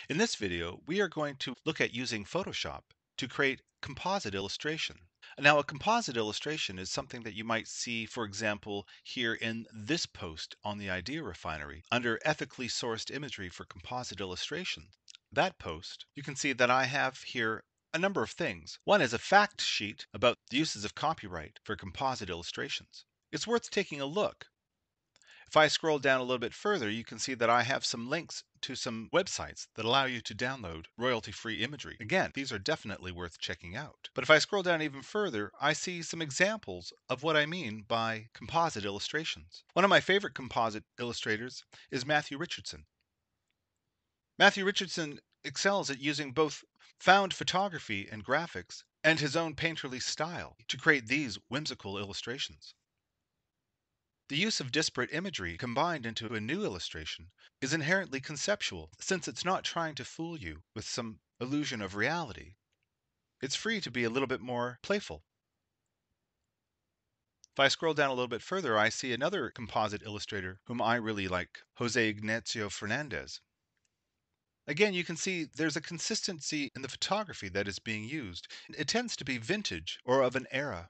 In this video, we are going to look at using Photoshop to create composite illustration. Now, a composite illustration is something that you might see, for example, here in this post on the Idea Refinery under ethically sourced imagery for composite illustration. That post, you can see that I have here a number of things. One is a fact sheet about the uses of copyright for composite illustrations. It's worth taking a look. If I scroll down a little bit further, you can see that I have some links to some websites that allow you to download royalty-free imagery. Again, these are definitely worth checking out. But if I scroll down even further, I see some examples of what I mean by composite illustrations. One of my favorite composite illustrators is Matthew Richardson. Matthew Richardson excels at using both found photography and graphics and his own painterly style to create these whimsical illustrations. The use of disparate imagery combined into a new illustration is inherently conceptual, since it's not trying to fool you with some illusion of reality. It's free to be a little bit more playful. If I scroll down a little bit further, I see another composite illustrator whom I really like, Jose Ignacio Fernandez. Again, you can see there's a consistency in the photography that is being used. It tends to be vintage or of an era.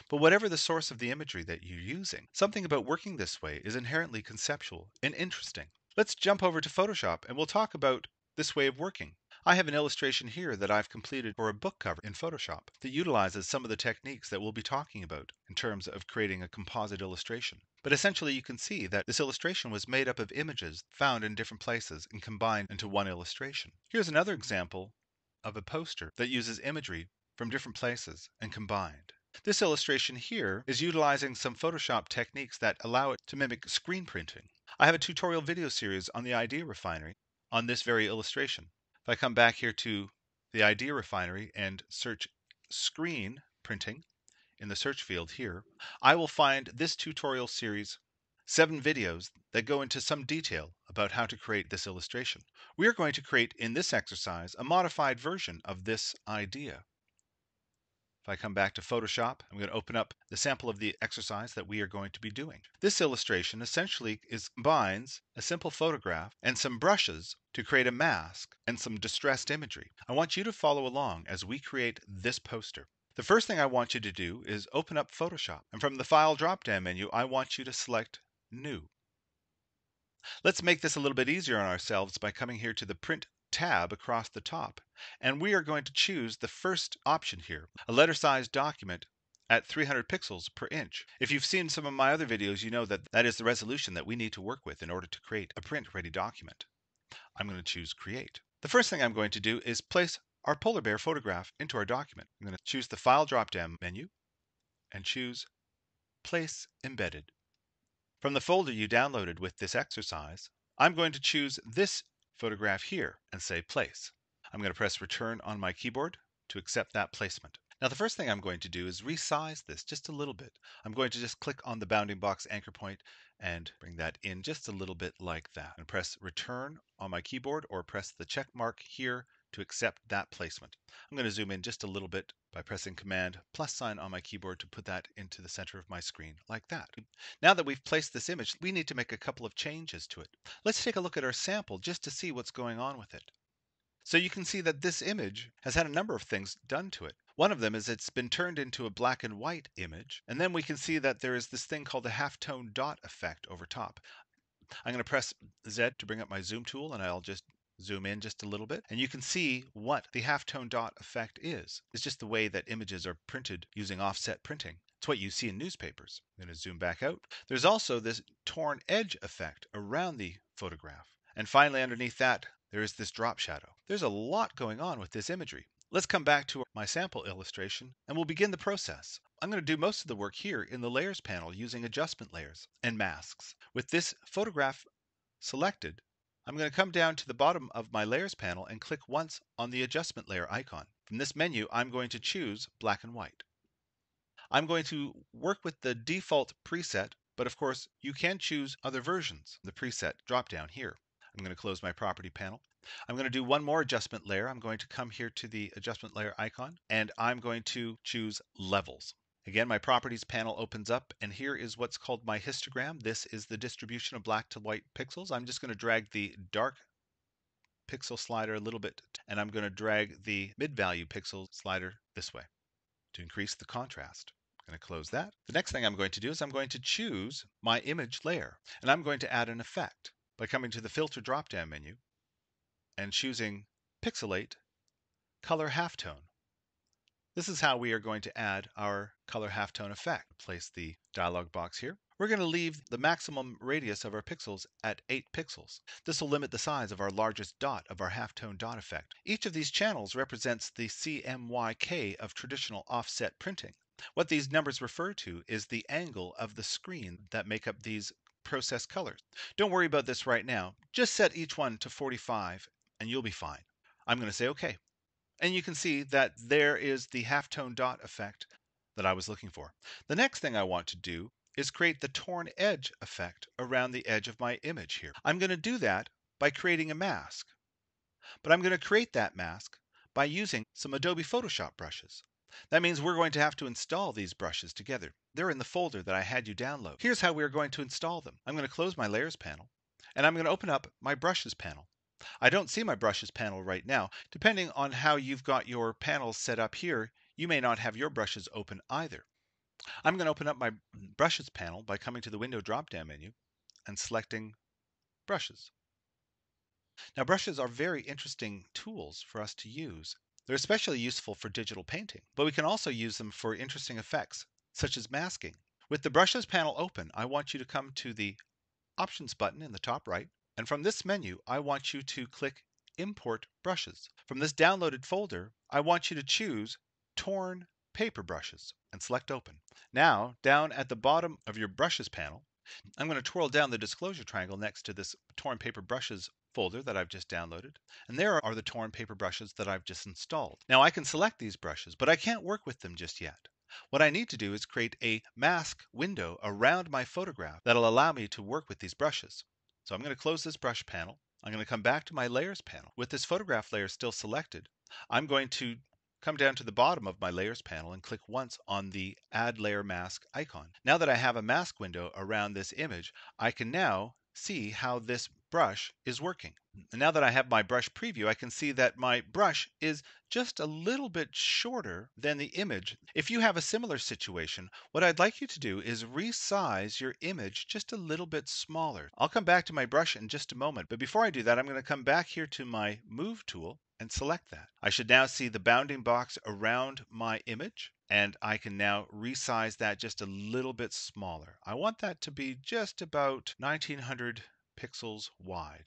But whatever the source of the imagery that you're using, something about working this way is inherently conceptual and interesting. Let's jump over to Photoshop and we'll talk about this way of working. I have an illustration here that I've completed for a book cover in Photoshop that utilizes some of the techniques that we'll be talking about in terms of creating a composite illustration. But essentially you can see that this illustration was made up of images found in different places and combined into one illustration. Here's another example of a poster that uses imagery from different places and combined. This illustration here is utilizing some Photoshop techniques that allow it to mimic screen printing. I have a tutorial video series on the Idea Refinery on this very illustration. If I come back here to the Idea Refinery and search screen printing in the search field here, I will find this tutorial series, 7 videos that go into some detail about how to create this illustration. We are going to create in this exercise a modified version of this idea. If I come back to Photoshop, I'm going to open up the sample of the exercise that we are going to be doing. This illustration essentially combines a simple photograph and some brushes to create a mask and some distressed imagery. I want you to follow along as we create this poster. The first thing I want you to do is open up Photoshop, and from the File drop-down menu, I want you to select New. Let's make this a little bit easier on ourselves by coming here to the Print tab across the top, and we are going to choose the first option here, a letter-sized document at 300 pixels per inch. If you've seen some of my other videos, you know that that is the resolution that we need to work with in order to create a print-ready document. I'm going to choose Create. The first thing I'm going to do is place our polar bear photograph into our document. I'm going to choose the File drop-down menu and choose Place Embedded. From the folder you downloaded with this exercise, I'm going to choose this photograph here and say Place. I'm going to press Return on my keyboard to accept that placement. Now the first thing I'm going to do is resize this just a little bit. I'm going to just click on the bounding box anchor point and bring that in just a little bit like that. And press Return on my keyboard or press the check mark here to accept that placement. I'm going to zoom in just a little bit by pressing Command +sign on my keyboard to put that into the center of my screen like that. Now that we've placed this image, we need to make a couple of changes to it. Let's take a look at our sample just to see what's going on with it. So you can see that this image has had a number of things done to it. One of them is it's been turned into a black and white image, and then we can see that there is this thing called the halftone dot effect over top. I'm going to press Z to bring up my zoom tool, and I'll just zoom in just a little bit, and you can see what the halftone dot effect is. It's just the way that images are printed using offset printing. It's what you see in newspapers. I'm going to zoom back out. There's also this torn edge effect around the photograph. And finally, underneath that, there is this drop shadow. There's a lot going on with this imagery. Let's come back to my sample illustration and we'll begin the process. I'm going to do most of the work here in the Layers panel using adjustment layers and masks. With this photograph selected, I'm going to come down to the bottom of my Layers panel and click once on the adjustment layer icon. From this menu, I'm going to choose black and white. I'm going to work with the default preset, but of course you can choose other versions. The preset drop down here. I'm going to close my property panel. I'm going to do one more adjustment layer. I'm going to come here to the adjustment layer icon and I'm going to choose levels. Again, my properties panel opens up, and here is what's called my histogram. This is the distribution of black to white pixels. I'm just going to drag the dark pixel slider a little bit, and I'm going to drag the mid-value pixel slider this way to increase the contrast. I'm going to close that. The next thing I'm going to do is I'm going to choose my image layer, and I'm going to add an effect by coming to the Filter drop-down menu and choosing Pixelate Color Halftone. This is how we are going to add our color halftone effect. Place the dialog box here. We're going to leave the maximum radius of our pixels at 8 pixels. This will limit the size of our largest dot of our halftone dot effect. Each of these channels represents the CMYK of traditional offset printing. What these numbers refer to is the angle of the screen that make up these process colors. Don't worry about this right now. Just set each one to 45 and you'll be fine. I'm going to say OK. And you can see that there is the halftone dot effect that I was looking for. The next thing I want to do is create the torn edge effect around the edge of my image here. I'm going to do that by creating a mask. But I'm going to create that mask by using some Adobe Photoshop brushes. That means we're going to have to install these brushes together. They're in the folder that I had you download. Here's how we're going to install them. I'm going to close my Layers panel, and I'm going to open up my Brushes panel. I don't see my Brushes panel right now. Depending on how you've got your panels set up here, you may not have your brushes open either. I'm going to open up my Brushes panel by coming to the Window drop-down menu and selecting Brushes. Now, brushes are very interesting tools for us to use. They're especially useful for digital painting, but we can also use them for interesting effects, such as masking. With the Brushes panel open, I want you to come to the Options button in the top right, and from this menu, I want you to click Import Brushes. From this downloaded folder, I want you to choose Torn Paper Brushes and select Open. Now, down at the bottom of your Brushes panel, I'm going to twirl down the disclosure triangle next to this Torn Paper Brushes folder that I've just downloaded, and there are the torn paper brushes that I've just installed. Now I can select these brushes, but I can't work with them just yet. What I need to do is create a mask window around my photograph that'll allow me to work with these brushes. So I'm going to close this brush panel. I'm going to come back to my Layers panel. With this photograph layer still selected, I'm going to come down to the bottom of my Layers panel and click once on the Add Layer Mask icon. Now that I have a mask window around this image, I can now see how this brush is working. And now that I have my brush preview, I can see that my brush is just a little bit shorter than the image. If you have a similar situation, what I'd like you to do is resize your image just a little bit smaller. I'll come back to my brush in just a moment, but before I do that, I'm going to come back here to my Move tool and select that. I should now see the bounding box around my image, and I can now resize that just a little bit smaller. I want that to be just about 1900 pixels wide,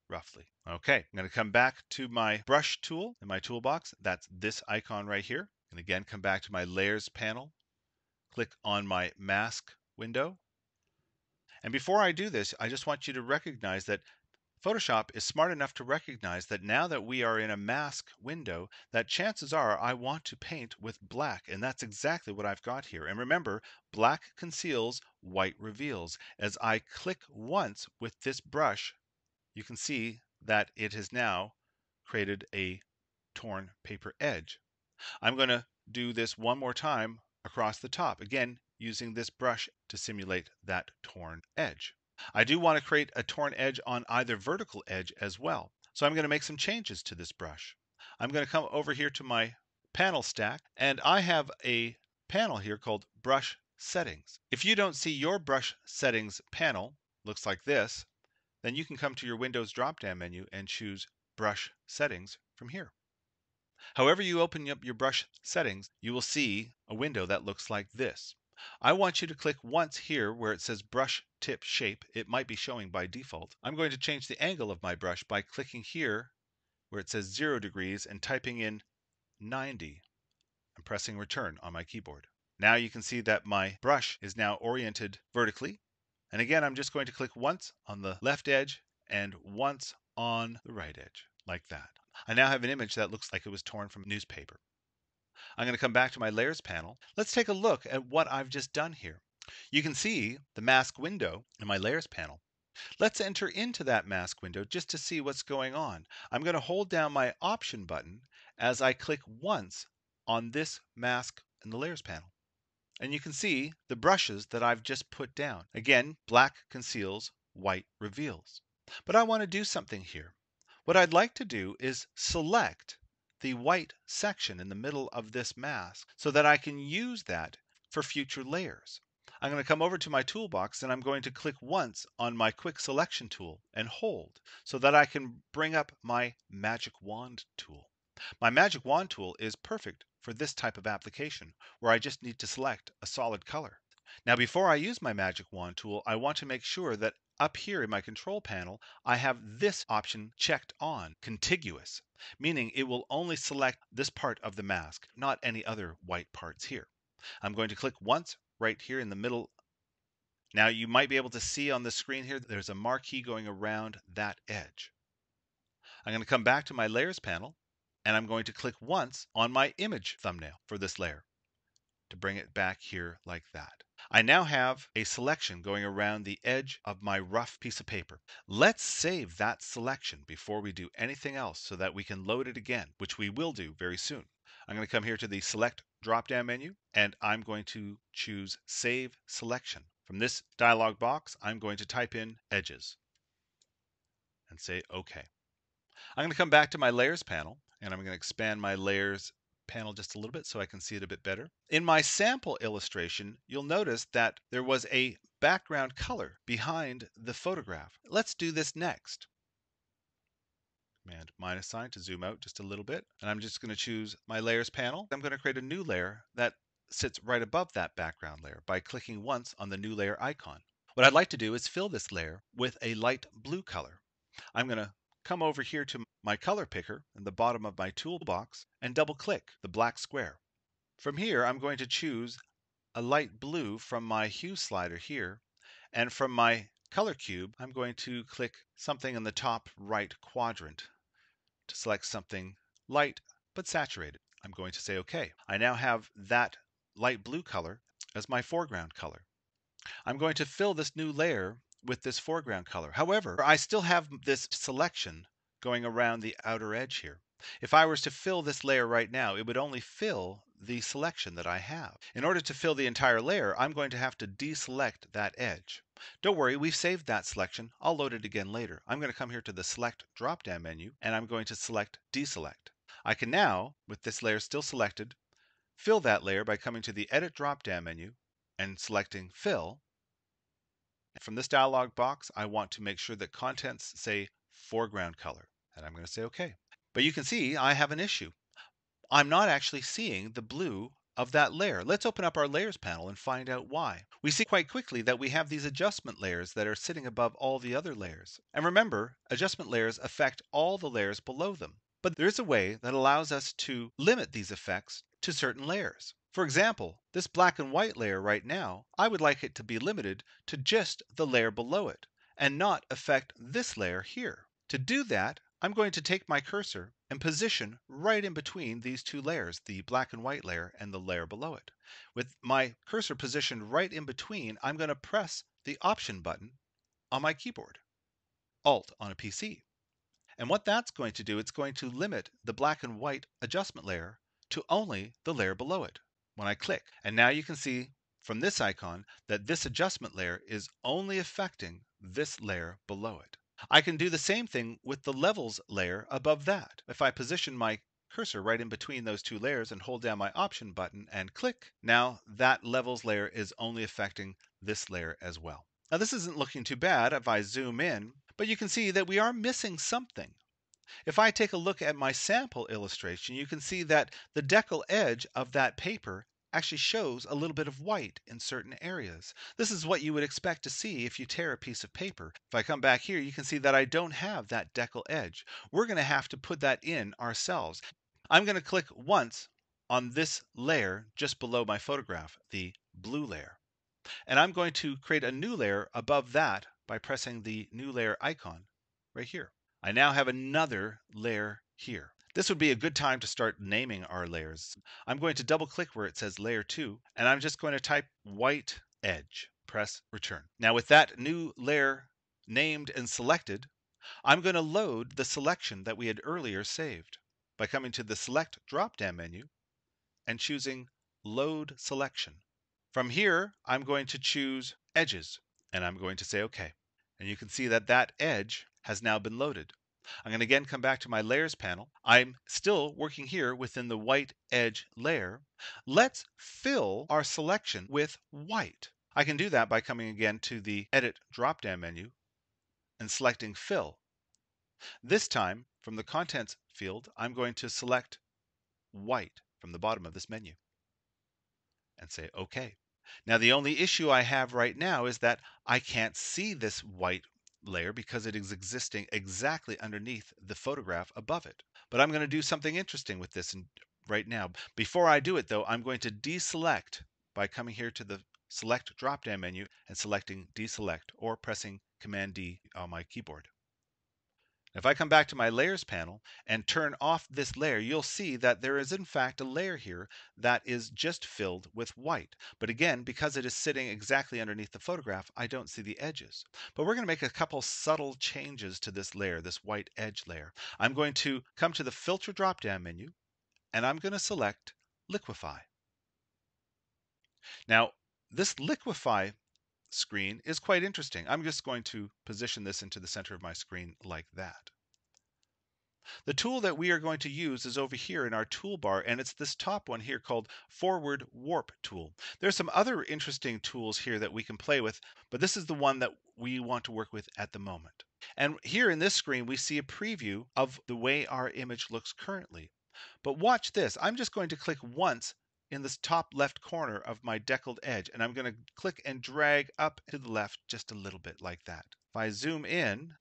roughly. Okay, I'm going to come back to my brush tool in my toolbox. That's this icon right here. And again, come back to my Layers panel, click on my mask window. And before I do this, I just want you to recognize that Photoshop is smart enough to recognize that now that we are in a mask window, that chances are I want to paint with black, and that's exactly what I've got here. And remember, black conceals, white reveals. As I click once with this brush, you can see that it has now created a torn paper edge. I'm going to do this one more time across the top, again using this brush to simulate that torn edge. I do want to create a torn edge on either vertical edge as well. So I'm going to make some changes to this brush. I'm going to come over here to my panel stack, and I have a panel here called Brush Settings. If you don't see your Brush Settings panel, looks like this, then you can come to your Windows drop-down menu and choose Brush Settings from here. However you open up your brush settings, you will see a window that looks like this. I want you to click once here where it says brush tip shape. It might be showing by default. I'm going to change the angle of my brush by clicking here where it says 0 degrees and typing in 90 and pressing return on my keyboard. Now you can see that my brush is now oriented vertically. And again, I'm just going to click once on the left edge and once on the right edge, like that. I now have an image that looks like it was torn from newspaper. I'm going to come back to my Layers panel. Let's take a look at what I've just done here. You can see the mask window in my Layers panel. Let's enter into that mask window just to see what's going on. I'm going to hold down my Option button as I click once on this mask in the Layers panel. And you can see the brushes that I've just put down. Again, black conceals, white reveals. But I want to do something here. What I'd like to do is select the white section in the middle of this mask so that I can use that for future layers. I'm going to come over to my toolbox and I'm going to click once on my quick selection tool and hold so that I can bring up my magic wand tool. My magic wand tool is perfect for this type of application where I just need to select a solid color. Now before I use my magic wand tool, I want to make sure that up here in my control panel, I have this option checked on, contiguous, meaning it will only select this part of the mask, not any other white parts here. I'm going to click once right here in the middle. Now you might be able to see on the screen here, there's a marquee going around that edge. I'm going to come back to my layers panel and I'm going to click once on my image thumbnail for this layer to bring it back here like that. I now have a selection going around the edge of my rough piece of paper. Let's save that selection before we do anything else so that we can load it again, which we will do very soon. I'm going to come here to the select drop-down menu and I'm going to choose Save Selection. From this dialog box, I'm going to type in edges and say OK. I'm going to come back to my layers panel and I'm going to expand my layers panel just a little bit so I can see it a bit better. In my sample illustration, you'll notice that there was a background color behind the photograph. Let's do this next. Command minus sign to zoom out just a little bit. And I'm just going to choose my layers panel. I'm going to create a new layer that sits right above that background layer by clicking once on the new layer icon. What I'd like to do is fill this layer with a light blue color. I'm going to come over here to my color picker in the bottom of my toolbox and double click the black square. From here, I'm going to choose a light blue from my hue slider here. And from my color cube, I'm going to click something in the top right quadrant to select something light but saturated. I'm going to say OK. I now have that light blue color as my foreground color. I'm going to fill this new layer with this foreground color. However, I still have this selection going around the outer edge here. If I was to fill this layer right now, it would only fill the selection that I have. In order to fill the entire layer, I'm going to have to deselect that edge. Don't worry, we've saved that selection. I'll load it again later. I'm going to come here to the Select drop-down menu, and I'm going to select Deselect. I can now, with this layer still selected, fill that layer by coming to the Edit drop-down menu and selecting Fill. From this dialog box, I want to make sure that contents say foreground color, and I'm going to say OK. But you can see I have an issue. I'm not actually seeing the blue of that layer. Let's open up our layers panel and find out why. We see quite quickly that we have these adjustment layers that are sitting above all the other layers. And remember, adjustment layers affect all the layers below them. But there is a way that allows us to limit these effects to certain layers. For example, this black and white layer right now, I would like it to be limited to just the layer below it and not affect this layer here. To do that, I'm going to take my cursor and position right in between these two layers, the black and white layer and the layer below it. With my cursor positioned right in between, I'm going to press the Option button on my keyboard, Alt on a PC. And what that's going to do, it's going to limit the black and white adjustment layer to only the layer below it when I click. And now you can see from this icon that this adjustment layer is only affecting this layer below it. I can do the same thing with the levels layer above that. If I position my cursor right in between those two layers and hold down my Option button and click, now that levels layer is only affecting this layer as well. Now this isn't looking too bad if I zoom in, but you can see that we are missing something. If I take a look at my sample illustration, you can see that the decal edge of that paper actually shows a little bit of white in certain areas. This is what you would expect to see if you tear a piece of paper. If I come back here, you can see that I don't have that decal edge. We're going to have to put that in ourselves. I'm going to click once on this layer just below my photograph, the blue layer. And I'm going to create a new layer above that by pressing the new layer icon right here. I now have another layer here. This would be a good time to start naming our layers. I'm going to double click where it says layer 2 and I'm just going to type white edge. Press return. Now with that new layer named and selected, I'm going to load the selection that we had earlier saved by coming to the Select drop-down menu and choosing Load Selection. From here, I'm going to choose edges, and I'm going to say OK. And you can see that that edge has now been loaded. I'm going to again come back to my layers panel. I'm still working here within the white edge layer. Let's fill our selection with white. I can do that by coming again to the Edit drop-down menu and selecting Fill. This time, from the Contents field, I'm going to select white from the bottom of this menu and say OK. Now, the only issue I have right now is that I can't see this white layer because it is existing exactly underneath the photograph above it. But I'm going to do something interesting with this right now. Before I do it, though, I'm going to deselect by coming here to the Select drop-down menu and selecting Deselect or pressing Command D on my keyboard. If I come back to my layers panel and turn off this layer, you'll see that there is in fact a layer here that is just filled with white. But again, because it is sitting exactly underneath the photograph, I don't see the edges. But we're going to make a couple subtle changes to this layer, this white edge layer. I'm going to come to the Filter drop-down menu, and I'm going to select Liquify. Now, this Liquify screen is quite interesting. I'm just going to position this into the center of my screen like that. The tool that we are going to use is over here in our toolbar, and it's this top one here called Forward Warp Tool. There's some other interesting tools here that we can play with, but this is the one that we want to work with at the moment. And here in this screen, we see a preview of the way our image looks currently. But watch this. I'm just going to click once in this top left corner of my deckled edge, and I'm going to click and drag up to the left just a little bit like that. If I zoom in,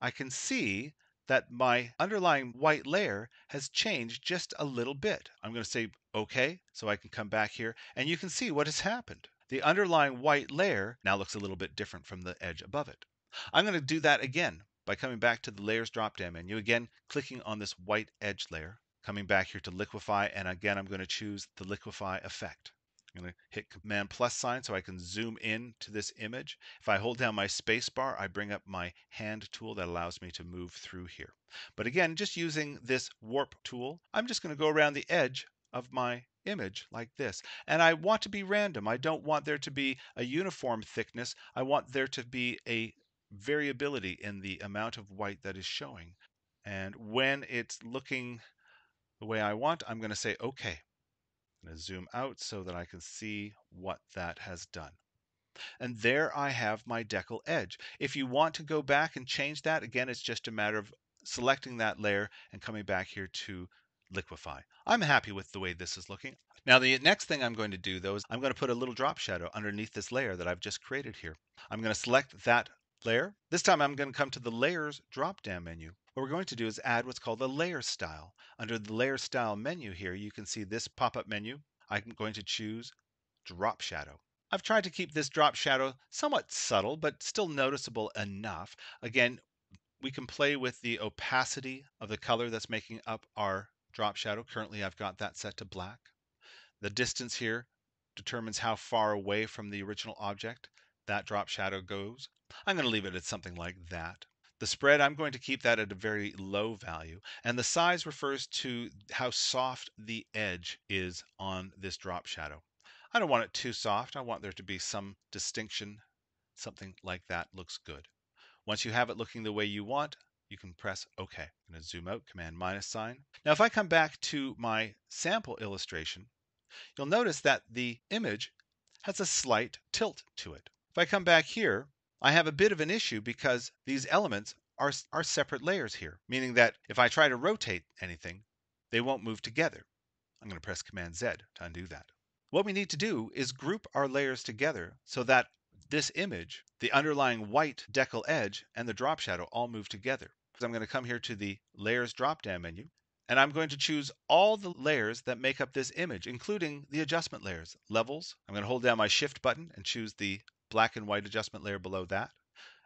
I can see that my underlying white layer has changed just a little bit. I'm going to say OK, so I can come back here, and you can see what has happened. The underlying white layer now looks a little bit different from the edge above it. I'm going to do that again by coming back to the Layers drop-down menu, again clicking on this white edge layer, coming back here to Liquify, and again I'm going to choose the Liquify effect. I'm going to hit Command plus sign so I can zoom in to this image. If I hold down my space bar, I bring up my hand tool that allows me to move through here. But again, just using this warp tool, I'm just going to go around the edge of my image like this. And I want to be random. I don't want there to be a uniform thickness. I want there to be a variability in the amount of white that is showing. And when it's looking the way I want, I'm going to say OK. I'm going to zoom out so that I can see what that has done. And there I have my decal edge. If you want to go back and change that, again, it's just a matter of selecting that layer and coming back here to Liquify. I'm happy with the way this is looking. Now, the next thing I'm going to do, though, is I'm going to put a little drop shadow underneath this layer that I've just created here. I'm going to select that layer. This time I'm going to come to the Layers drop-down menu. What we're going to do is add what's called a layer style. Under the layer style menu here, you can see this pop-up menu. I'm going to choose drop shadow. I've tried to keep this drop shadow somewhat subtle, but still noticeable enough. Again, we can play with the opacity of the color that's making up our drop shadow. Currently, I've got that set to black. The distance here determines how far away from the original object that drop shadow goes. I'm going to leave it at something like that. The spread, I'm going to keep that at a very low value. And the size refers to how soft the edge is on this drop shadow. I don't want it too soft. I want there to be some distinction. Something like that looks good. Once you have it looking the way you want, you can press OK. I'm going to zoom out, Command minus sign. Now, if I come back to my sample illustration, you'll notice that the image has a slight tilt to it. If I come back here, I have a bit of an issue because these elements are separate layers here, meaning that if I try to rotate anything, they won't move together. I'm going to press Command Z to undo that. What we need to do is group our layers together so that this image, the underlying white decal edge, and the drop shadow all move together. I'm going to come here to the Layers drop-down menu, and I'm going to choose all the layers that make up this image, including the adjustment layers. Levels, I'm going to hold down my Shift button and choose the black and white adjustment layer below that.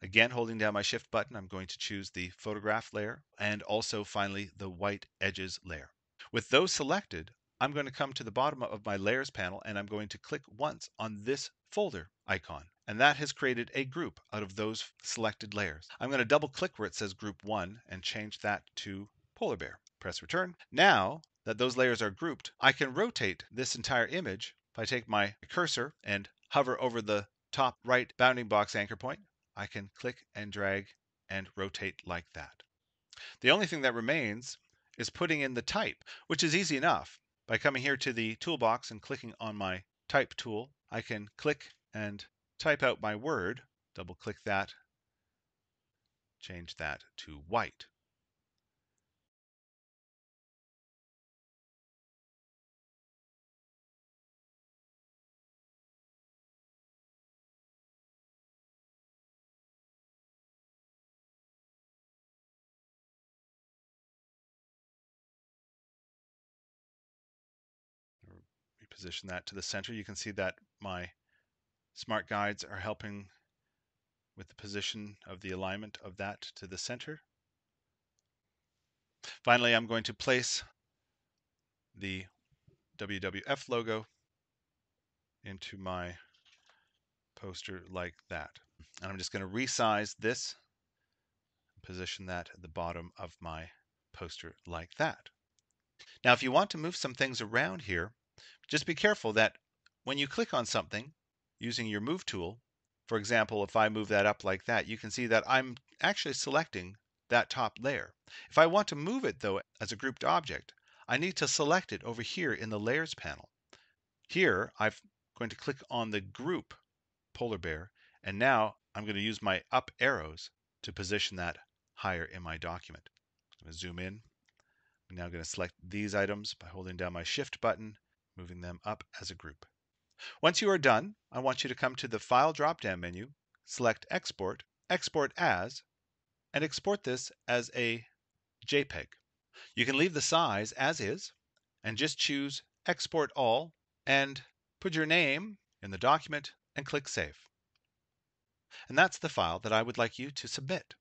Again, holding down my Shift button, I'm going to choose the photograph layer and also finally the white edges layer. With those selected, I'm going to come to the bottom of my layers panel and I'm going to click once on this folder icon. And that has created a group out of those selected layers. I'm going to double click where it says group 1 and change that to polar bear. Press return. Now that those layers are grouped, I can rotate this entire image If I take my cursor and hover over the top right bounding box anchor point, I can click and drag and rotate like that. The only thing that remains is putting in the type, which is easy enough. By coming here to the toolbox and clicking on my type tool, I can click and type out my word, double click that, change that to white. Reposition that to the center. You can see that my smart guides are helping with the position of the alignment of that to the center. Finally, I'm going to place the WWF logo into my poster like that. And I'm just going to resize this, position that at the bottom of my poster like that. Now, if you want to move some things around here, just be careful that when you click on something using your move tool, for example, if I move that up like that, you can see that I'm actually selecting that top layer. If I want to move it though as a grouped object, I need to select it over here in the layers panel. Here, I'm going to click on the group polar bear, and now I'm going to use my up arrows to position that higher in my document. I'm going to zoom in. I'm now going to select these items by holding down my shift button, moving them up as a group. Once you are done, I want you to come to the File drop-down menu, select Export, Export As, and export this as a Jpeg. You can leave the size as is and just choose Export All and put your name in the document and click Save. And that's the file that I would like you to submit.